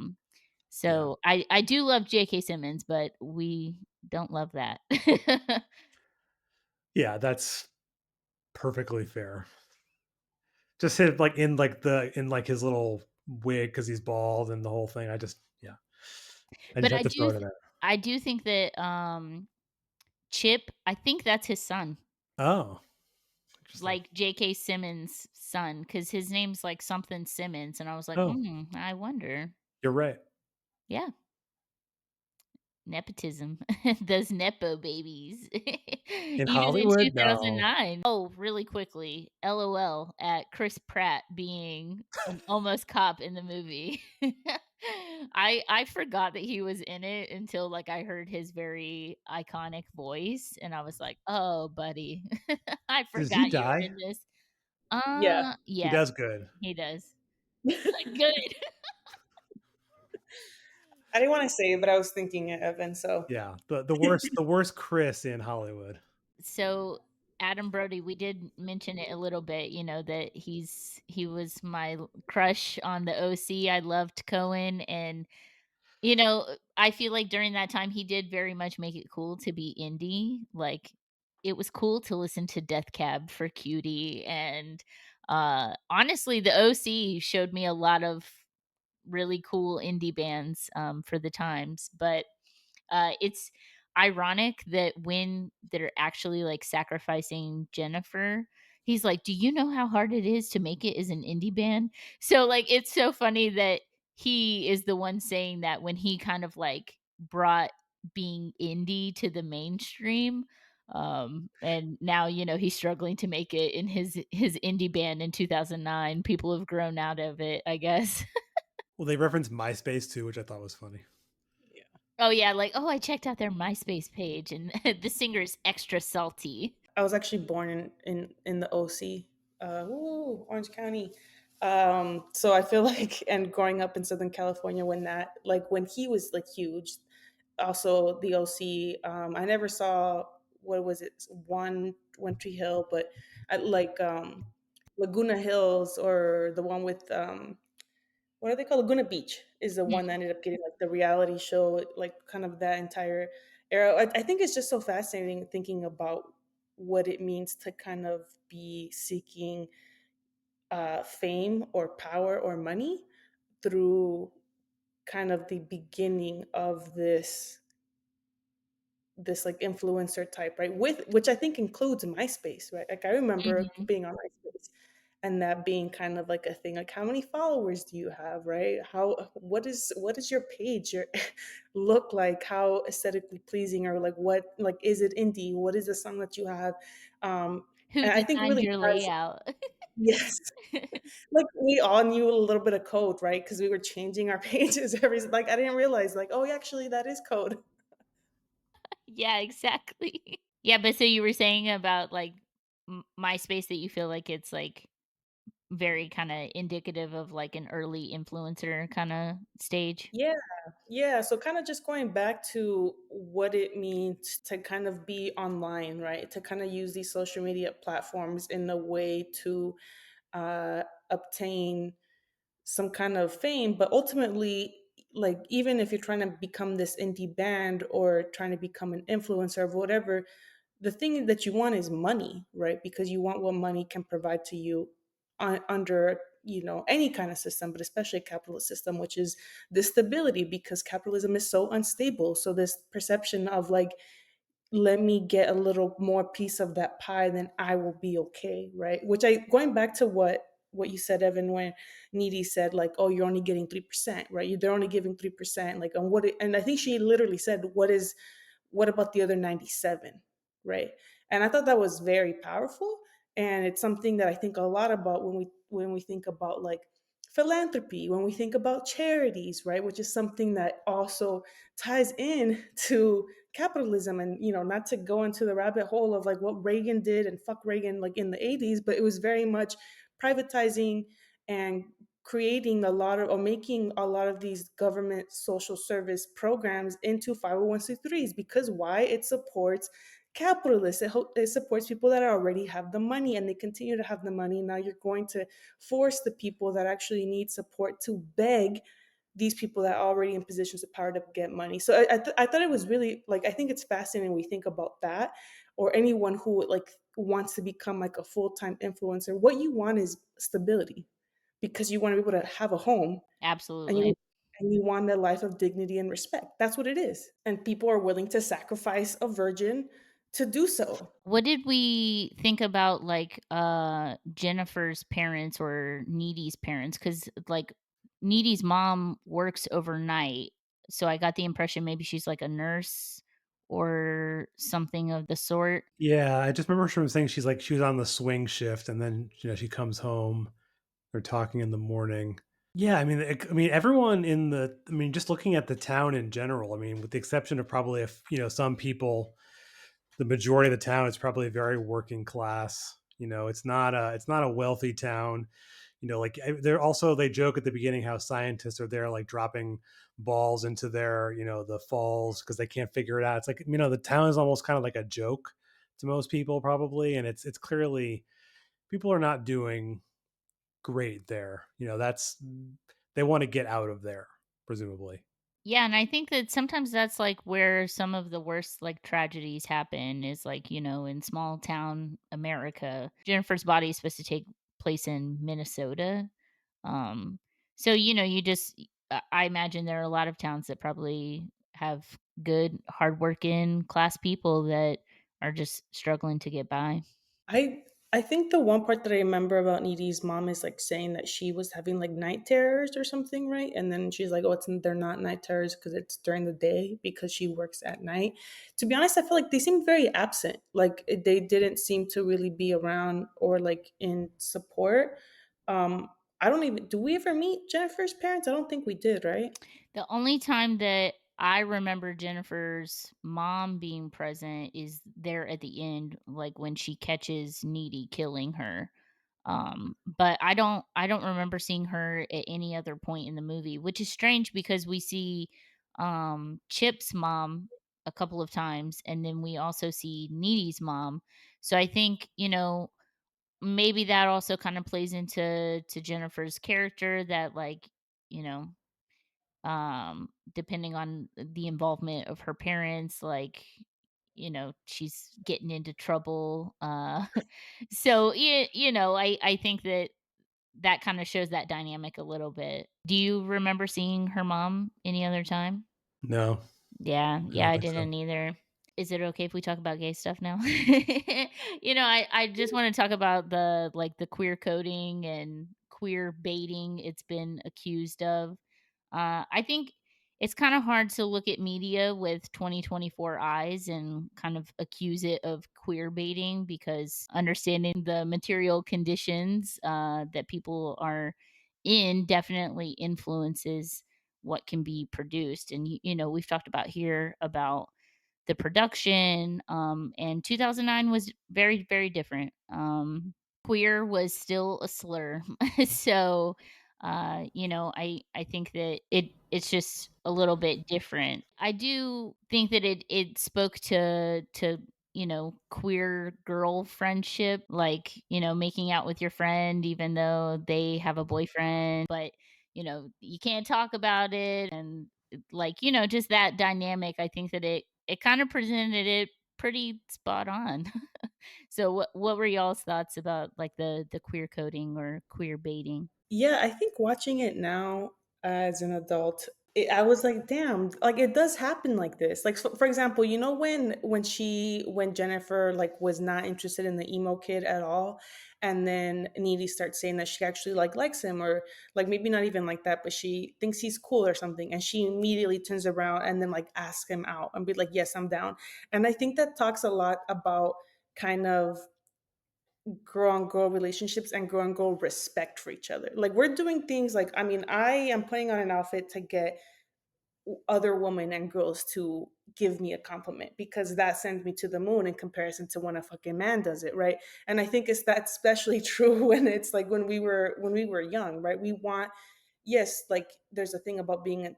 So I do love J.K. Simmons, but we don't love that. yeah, that's perfectly fair. Just hit like in like his little wig because he's bald and the whole thing. I just But have to throw it in there. I do think that, Chip, I think that's his son, Oh, interesting. like J.K. Simmons' son, because his name's, like, something Simmons, and I was like, Oh, I wonder." you're right. Yeah. Nepotism. Those nepo babies. In Even in Hollywood? No. 2009. Oh, really quickly, LOL at Chris Pratt being an almost cop in the movie. I forgot that he was in it until, like, I heard his very iconic voice, and I was like, "Oh, buddy, I Does he forgot you were die? in this." Yeah. He Yes, does good. he does. Good. I didn't want to say it, but I was thinking of, and so Yeah. The worst Chris in Hollywood. So Adam Brody, we did mention it a little bit, that he was my crush on the OC. I loved Cohen, and I feel like during that time he did very much make it cool to be indie. Like, it was cool to listen to Death Cab for Cutie, and honestly the OC showed me a lot of really cool indie bands for the times. But it's ironic that when they're actually, like, sacrificing Jennifer, he's like, "Do you know how hard it is to make it as an indie band?" So, like, it's so funny that he is the one saying that when he kind of, like, brought being indie to the mainstream, and now, he's struggling to make it in his indie band in 2009. People have grown out of it, I guess. Well, they referenced MySpace too, which I thought was funny. yeah. Oh, yeah, like, "Oh, I checked out their MySpace page, and the singer is extra salty." I was actually born in the OC, Orange County. So I feel like, and growing up in Southern California, when he was like huge, also the OC. I never saw, what was it, One Tree Hill, but I like Laguna Hills, or the one with what are they called? Laguna Beach is the one that ended up getting like the reality show, like kind of that entire era. I think it's just so fascinating thinking about what it means to kind of be seeking fame or power or money through kind of the beginning of this like influencer type, right? With which I think includes MySpace, right? Like I remember Mhm. being on MySpace and that being kind of like a thing. Like how many followers do you have, right? How what is your page your look like? How aesthetically pleasing, or like what, like is it indie? What is the song that you have? Who And I think designed really your has, layout? yes. Like we all knew a little bit of code, right? Because we were changing our pages every, like I didn't realize like, oh yeah, actually that is code. Yeah, exactly. Yeah, but so you were saying about, like, MySpace, that you feel like it's, like, very kinda indicative of, like, an early influencer kinda stage? Yeah, yeah. So kind of just going back to what it means to kind of be online, right? To kind of use these social media platforms in a way to uh, obtain some kind of fame, but ultimately, like even if you're trying to become this indie band or trying to become an influencer of whatever, the thing that you want is money, right? Because you want what money can provide to you under, any kind of system, but especially a capitalist system, which is this stability, because capitalism is so unstable. So this perception of like, let me get a little more piece of that pie, then I will be okay, right? Which I, going back to what you said, Evan, when Needy said like, oh, you're only getting 3%, right? They're only giving 3%, like on and I think she literally said, what about the other 97, right? And I thought that was very powerful, and it's something that I think a lot about when we think about like philanthropy, when we think about charities, right? Which is something that also ties in to capitalism. And not to go into the rabbit hole of like what Reagan did and fuck Reagan like in the 80s, but it was very much privatizing and creating a lot of, or making a lot of these government social service programs into 501c3s. Because why? It supports capitalists. It supports people that already have the money, and they continue to have the money. Now you're going to force the people that actually need support to beg these people that are already in positions of power to get money. So I thought it was really like, I think it's fascinating when we think about that, or anyone who like wants to become like a full-time influencer. What you want is stability, because you want to be able to have a home, and you Absolutely. and you want a life of dignity and respect. That's what it is. And people are willing to sacrifice a virgin to do so. What did we think about, like, Jennifer's parents or Needy's parents? Because, like, Needy's mom works overnight, so I got the impression maybe she's, like, a nurse or something of the sort. Yeah, I just remember she was saying she was on the swing shift, and then she comes home. They're talking in the morning. Yeah, everyone in just looking at the town in general. I mean, with the exception of probably if some people, the majority of the town is probably very working class. It's not a wealthy town. Like they joke at the beginning how scientists are there like dropping balls into their the falls because they can't figure it out. It's like the town is almost kind of like a joke to most people probably, and it's clearly people are not doing great there. That's they want to get out of there presumably. Yeah, and I think that sometimes that's, like, where some of the worst, like, tragedies happen is, like, in small town America. Jennifer's Body is supposed to take place in Minnesota. Um, so, you just I imagine there are a lot of towns that probably have good, hardworking class people that are just struggling to get by. I think the one part that I remember about Needy's mom is like saying that she was having like night terrors or something, right? And then she's like, "Oh, they're not night terrors because it's during the day because she works at night." To be honest, I feel like they seemed very absent. Like they didn't seem to really be around or like in support. I don't even. Do we ever meet Jennifer's parents? I don't think we did, right? The only time that I remember Jennifer's mom being present is there at the end, like when she catches Needy killing her. But I don't remember seeing her at any other point in the movie, which is strange because we see Chip's mom a couple of times, and then we also see Needy's mom. So I think, maybe that also kind of plays into Jennifer's character, that, like, you know, depending on the involvement of her parents, like, she's getting into trouble. So I think that kind of shows that dynamic a little bit. Do you remember seeing her mom any other time? No, Yeah, I yeah, don't I think so. didn't either. Is it okay if we talk about gay stuff now? I just want to talk about the queer coding and queer baiting it's been accused of. I think it's kind of hard to look at media with 2024 eyes and kind of accuse it of queer baiting, because understanding the material conditions that people are in definitely influences what can be produced. And we've talked about here about the production, and 2009 was very, very different. Queer was still a slur. So I think that it's just a little bit different. I do think that it spoke to queer girl friendship, like making out with your friend even though they have a boyfriend, but you can't talk about it. And like just that dynamic, I think that it kind of presented it pretty spot on. So what were y'all's thoughts about like the queer coding or queer baiting? Yeah, I think watching it now as an adult, I was like, damn, like it does happen like this. Like, so, for example, when Jennifer like was not interested in the emo kid at all, and then Needy starts saying that she actually like likes him, or like maybe not even like that, but she thinks he's cool or something, and she immediately turns around and then like asks him out and be like, yes, I'm down. And I think that talks a lot about kind of grow and grow relationships and grow and grow respect for each other. Like we're doing things like, I mean, I am putting on an outfit to get other women and girls to give me a compliment because that sends me to the moon in comparison to when a fucking man does it, right? And I think it's that especially true when it's like when we were young, right? We want, yes, like there's a thing about being a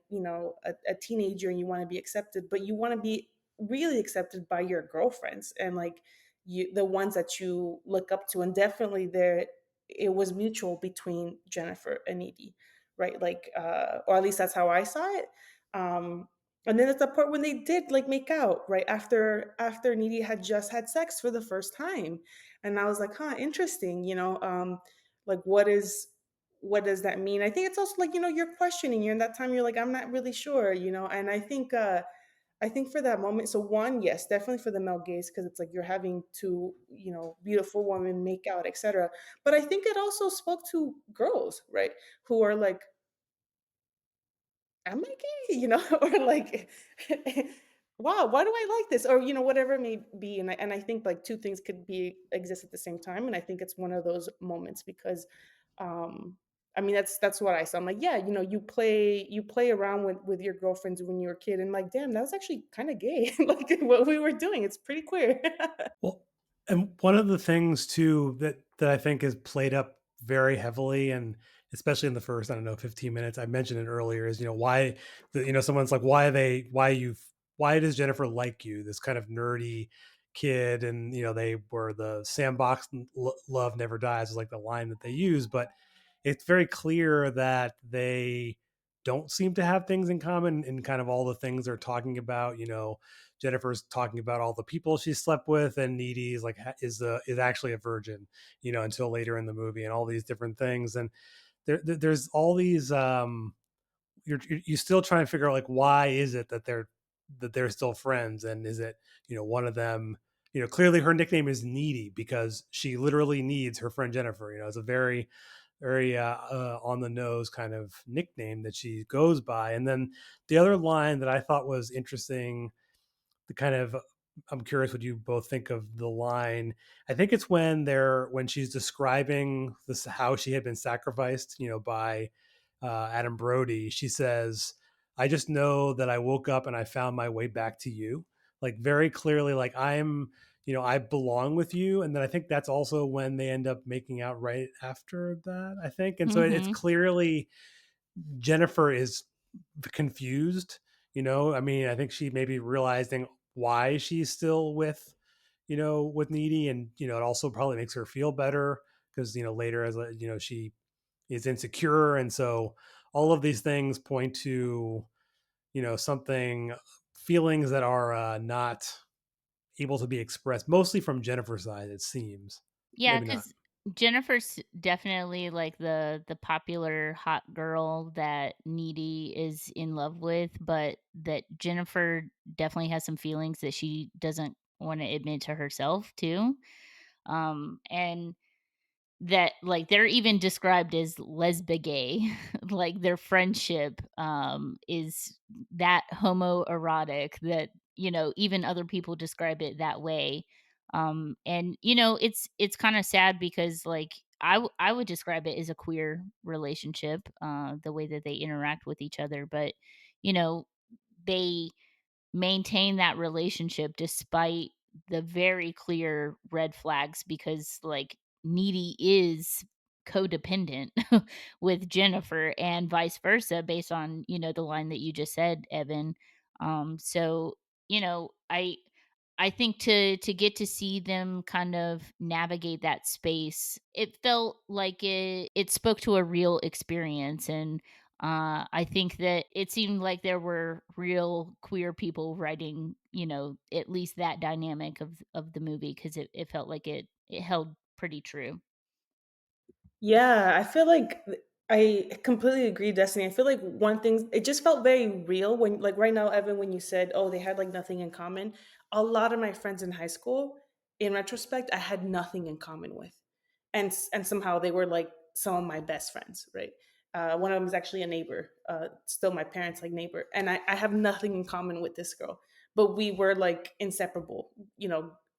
teenager and you want to be accepted, but you want to be really accepted by your girlfriends and like the ones that you look up to. And definitely there it was mutual between Jennifer and Edie, right? Like or at least that's how I saw it. um and then there's the part when they did like make out right after Needy had just had sex for the first time, and I was like, huh, interesting. Like what does that mean? I think it's also like, you're questioning. You're in that time, you're like, I'm not really sure. And I think for that moment, so one, yes, definitely for the male gaze, because it's like you're having two, beautiful women make out, etc. But I think it also spoke to girls, right, who are like, am I gay? Or like, wow, why do I like this? Or, whatever it may be. And I think like two things could exist at the same time. And I think it's one of those moments because, um, I mean, that's what I saw. I'm like, yeah, you play around with your girlfriends when you're a kid, and like, damn, that was actually kind of gay. Like what we were doing, it's pretty queer. Well, and one of the things too that I think is played up very heavily, and especially in the first, I don't know, 15 minutes, I mentioned it earlier, is why someone's like, why does Jennifer like you, this kind of nerdy kid, and they were the sandbox, and love never dies is like the line that they use, but it's very clear that they don't seem to have things in common in kind of all the things they're talking about. Jennifer's talking about all the people she slept with, and Needy is like is actually a virgin, until later in the movie, and all these different things. And there's all these you still trying to figure out like why is it that they're still friends, and is it one of them, clearly her nickname is Needy because she literally needs her friend Jennifer. It's a very very on the nose kind of nickname that she goes by. And then the other line that I thought was interesting, the kind of, I'm curious what you both think of the line. I think it's when she's describing this, how she had been sacrificed, by Adam Brody. She says, "I just know that I woke up and I found my way back to you." Like very clearly, like I belong with you. And then I think that's also when they end up making out right after that, I think. And so it's Mhm. clearly Jennifer is confused. I mean, I think she may be realizing why she's still with Needy, and it also probably makes her feel better because later, as she is insecure, and so all of these things point to something, feelings that are not able to be expressed mostly from Jennifer's side, it seems. Yeah, Maybe not. because Jennifer's definitely like the popular hot girl that Needy is in love with, but that Jennifer definitely has some feelings that she doesn't want to admit to herself too. And that like they're even described as lesbigay, like their friendship is that homoerotic that even other people describe it that way. And it's kind of sad because like I would describe it as a queer relationship, the way that they interact with each other, but you know they maintain that relationship despite the very clear red flags because like Needy is codependent with Jennifer and vice versa based on the line that you just said, Evan. So I think to get to see them kind of navigate that space, it felt like it spoke to a real experience. And I think that it seemed like there were real queer people writing, at least that dynamic of the movie because it felt like it held pretty true. Yeah, I feel like I completely agree, Destiny. I feel like one thing, it just felt very real when, like, right now, Evan, when you said, oh, they had like nothing in common. A lot of my friends in high school, in retrospect, I had nothing in common with, and somehow they were like some of my best friends, right? One of them is actually a neighbor, still my parents' like neighbor, and I have nothing in common with this girl, but we were like inseparable,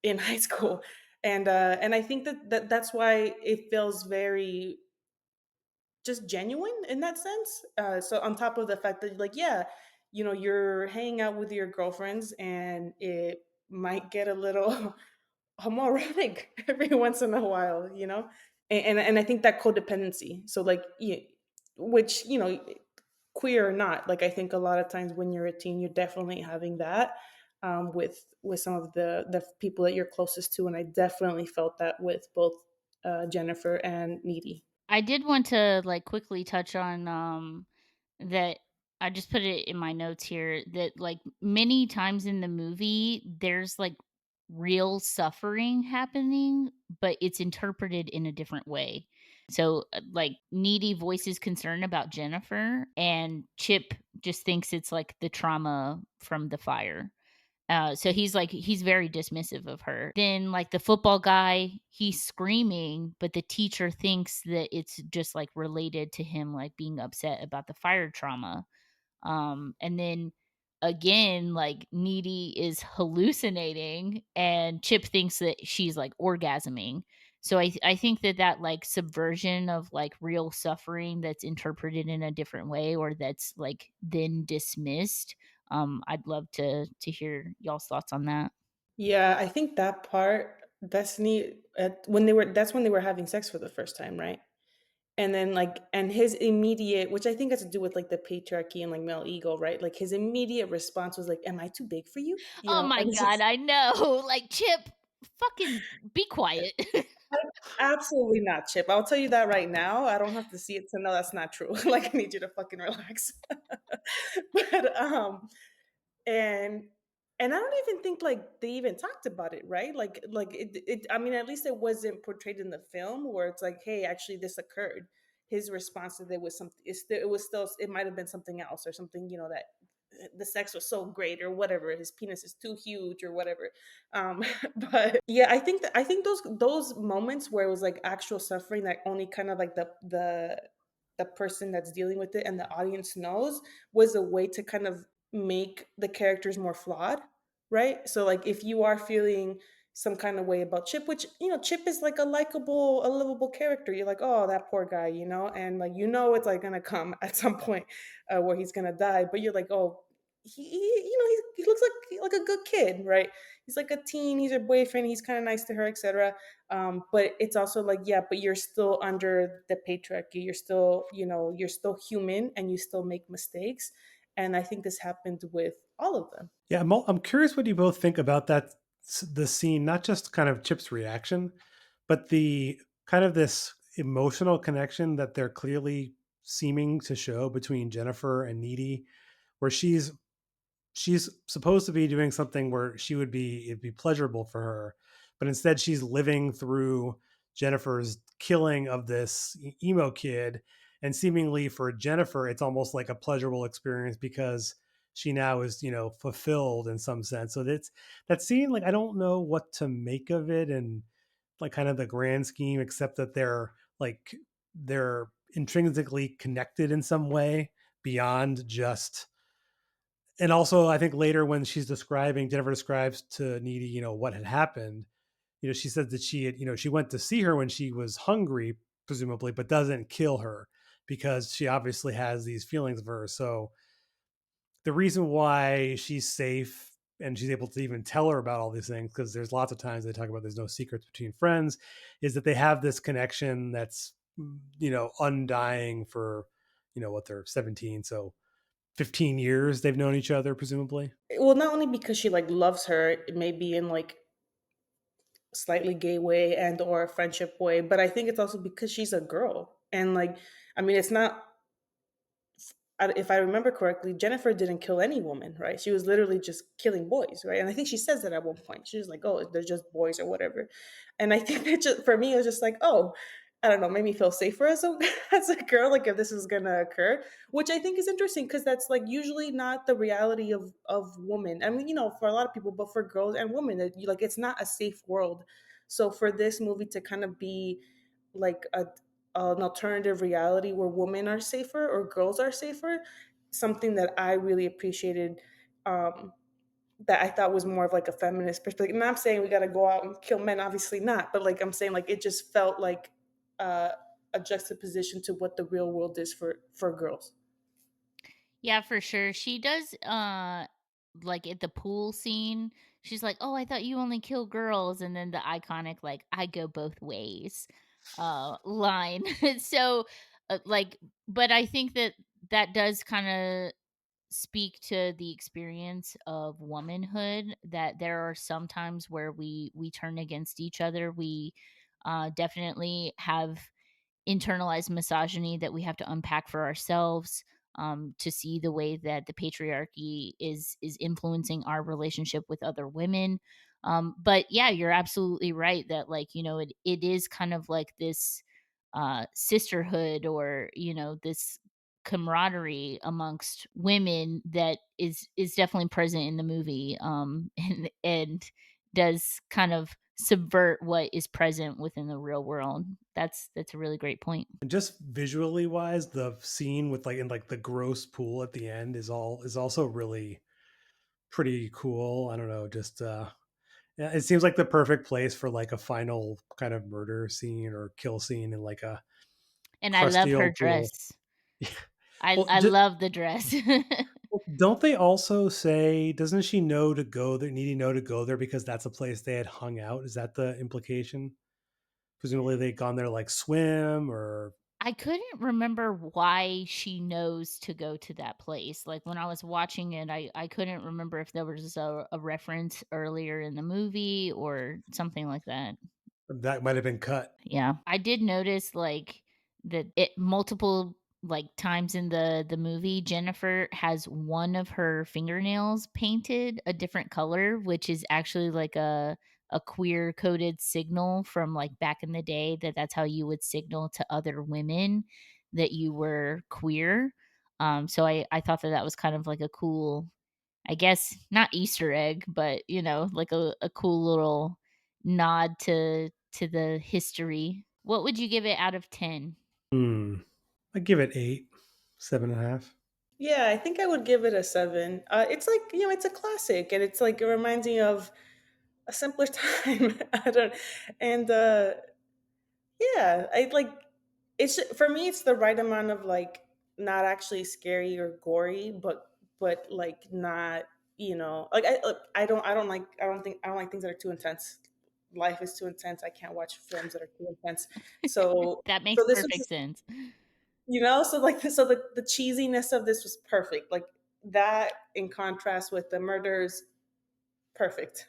in high school. And I think that's why it feels very just genuine in that sense. So on top of the fact that like, yeah, you're hanging out with your girlfriends and it might get a little homoerotic every once in a while, and I think that codependency. So like, yeah, which queer or not, like I think a lot of times when you're a teen, you're definitely having that, with some of the people that you're closest to, and I definitely felt that with both Jennifer and Needy. I did want to like quickly touch on that I just put it in my notes here that like many times in the movie there's like real suffering happening, but it's interpreted in a different way. So like Needy voices concern about Jennifer and Chip just thinks it's like the trauma from the fire. So he's very dismissive of her. Then like the football guy, he's screaming, but the teacher thinks that it's just like related to him like being upset about the fire trauma. And then again, like Needy is hallucinating and Chip thinks that she's like orgasming. So I think that like subversion of like real suffering that's interpreted in a different way or that's like then dismissed. I'd love to hear y'all's thoughts on that. Yeah, I think that part, Destiny, when they were that's when they were having sex for the first time, right? And then like, and his immediate, which I think has to do with like the patriarchy and like male ego, right? Like his immediate response was like, "Am I too big for you?" Oh my And it's god, just I know. Like Chip, fucking be quiet. like, absolutely not, Chip. I'll tell you that right now. I don't have to see it to know that's not true. Like I need you to fucking relax. But and and I don't even think like they even talked about it, right? Like it I mean, at least it wasn't portrayed in the film where it's like, hey, actually this occurred. His response to it was something, it might have been something else or something, that the sex was so great or whatever, his penis is too huge or whatever. But yeah, I think those moments where it was like actual suffering that only kind of like the person that's dealing with it and the audience knows was a way to kind of make the characters more flawed, right? So like if you are feeling some kind of way about Chip, which Chip is like a likable, a livable character. You're like, oh, that poor guy, and like it's like gonna come at some point where he's gonna die, but you're like, oh, he looks like a good kid, right? He's like a teen, he's her boyfriend, he's kind of nice to her, etc. But it's also like, yeah, but you're still under the patriarchy. You're still, you're still human and you still make mistakes. And I think this happened with all of them. Yeah, I'm curious what you both think about the scene, not just kind of Chip's reaction, but the kind of this emotional connection that they're clearly seeming to show between Jennifer and Needy, where she's she's supposed to be doing something where it'd be pleasurable for her, but instead she's living through Jennifer's killing of this emo kid, and seemingly for Jennifer it's almost like a pleasurable experience because she now is, you know, fulfilled in some sense. So that's that scene, like I don't know what to make of it and like kind of the grand scheme, except that they're intrinsically connected in some way beyond just. And also I think later when Jennifer describes to Needy, you know, what had happened, you know, she said that she had, you know, she went to see her when she was hungry, presumably, but doesn't kill her because she obviously has these feelings for her. So the reason why she's safe and she's able to even tell her about all these things, because there's lots of times they talk about there's no secrets between friends, is that they have this connection that's, you know, undying for, you know, what, they're 17, so 15 years they've known each other, presumably. Well, not only because she like loves her, it may be in like slightly gay way and or a friendship way, but I think it's also because she's a girl. And like, I mean, it's not, if I remember correctly, Jennifer didn't kill any woman, right? She was literally just killing boys, right? And I think she says that at one point. She's like, "Oh, they're just boys or whatever." And I think that just for me, it was just like, "Oh, I don't know," made me feel safer as a as a girl, like if this is gonna occur, which I think is interesting because that's like usually not the reality of women. I mean, you know, for a lot of people, but for girls and women, that you like, it's not a safe world. So for this movie to kind of be like an alternative reality where women are safer or girls are safer, something that I really appreciated, um, that I thought was more of like a feminist perspective. And I'm saying we got to go out and kill men, obviously not, but like I'm saying, like it just felt like uh, a juxtaposition to what the real world is for girls. Yeah, for sure. She does like at the pool scene, she's like, "Oh, I thought you only kill girls." And then the iconic like "I go both ways" line. So like but I think that that does kind of speak to the experience of womanhood, that there are some times where we turn against each other. We definitely have internalized misogyny that we have to unpack for ourselves, to see the way that the patriarchy is influencing our relationship with other women. But yeah, you're absolutely right that like, you know, it is kind of like this sisterhood, or you know, this camaraderie amongst women that is definitely present in the movie, and does kind of subvert what is present within the real world. That's a really great point. And just visually wise, the scene with like in like the gross pool at the end is also really pretty cool. I don't know, just yeah, it seems like the perfect place for like a final kind of murder scene or kill scene in like a And I love crusty her old pool. dress. Yeah. Well, I love the dress. don't they also say, doesn't she know to go there, Needy know to go there because that's a place they had hung out? Is that the implication? Presumably they'd gone there like swim or. I couldn't remember why she knows to go to that place. Like when I was watching it, I couldn't remember if there was a reference earlier in the movie or something like that. That might have been cut. Yeah. I did notice like that it multiple like times in the movie, Jennifer has one of her fingernails painted a different color, which is actually like a queer coded signal from like back in the day, that that's how you would signal to other women that you were queer. So I thought that that was kind of like a cool, I guess not Easter egg, but you know, like a cool little nod to the history. What would you give it out of 10? I give it 8, 7.5. Yeah, I think I would give it a 7. It's like, you know, it's a classic, and it's like it reminds me of a simpler time. I don't, and yeah, I like, it's for me it's the right amount of like not actually scary or gory, but like not, you know, like I don't like things that are too intense. Life is too intense. I can't watch films that are too intense. So That makes so this was perfect just, sense. you know, so like so the cheesiness of this was perfect. Like that in contrast with the murders, perfect.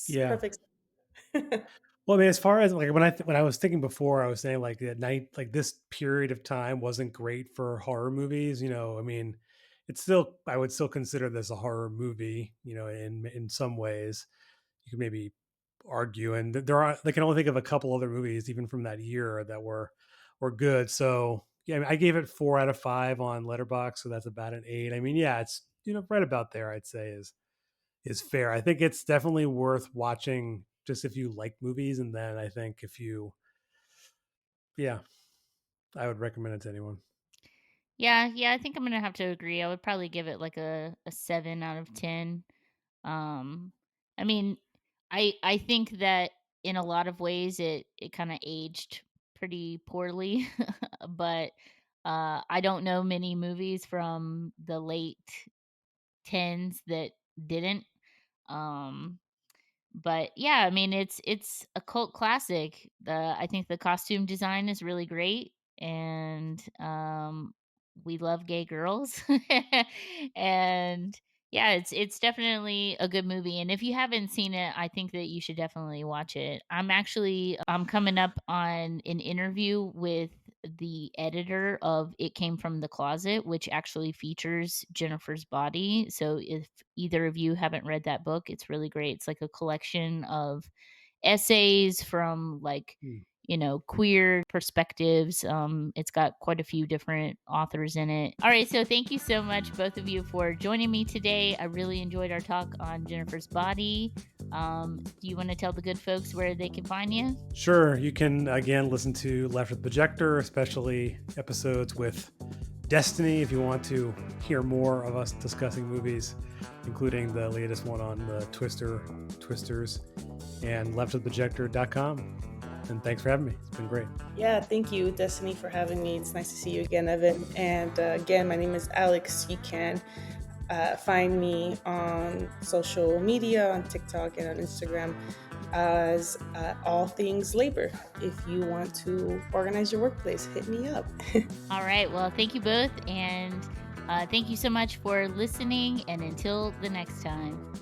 Yeah. Perfect. Well, I mean, as far as like when I was thinking before, I was saying like at night, like this period of time wasn't great for horror movies. You know, I mean, I would still consider this a horror movie, in some ways. You could maybe argue, and they can only think of a couple other movies even from that year that were good. So yeah, I gave it 4 out of 5 on Letterboxd, so that's about an 8. I mean, yeah, it's right about there. I'd say is fair. I think it's definitely worth watching just if you like movies, and then I think yeah, I would recommend it to anyone. Yeah, I think I'm gonna have to agree. I would probably give it like a 7 out of 10. Um, I mean, I think that in a lot of ways it kind of aged pretty poorly, but I don't know many movies from the late tens that didn't. Um, but yeah, I mean, it's a cult classic. I think the costume design is really great, and we love gay girls, and yeah, it's definitely a good movie. And if you haven't seen it, I think that you should definitely watch it. I'm coming up on an interview with the editor of It Came from the Closet, which actually features Jennifer's body. So if either of you haven't read that book, it's really great. It's like a collection of essays from like, Hmm. queer perspectives. It's got quite a few different authors in it. All right, so thank you so much, both of you, for joining me today. I really enjoyed our talk on Jennifer's body. Do you want to tell the good folks where they can find you? Sure. You can again listen to Left with Projector, especially episodes with Destiny, if you want to hear more of us discussing movies, including the latest one on the Twisters, and leftwithprojector.com. And thanks for having me. It's been great. Yeah, thank you, Destiny, for having me. It's nice to see you again, Evan. And again, my name is Alex. You can find me on social media, on TikTok and on Instagram as All Things Labor. If you want to organize your workplace, hit me up. All right. Well, thank you both. And thank you so much for listening. And until the next time.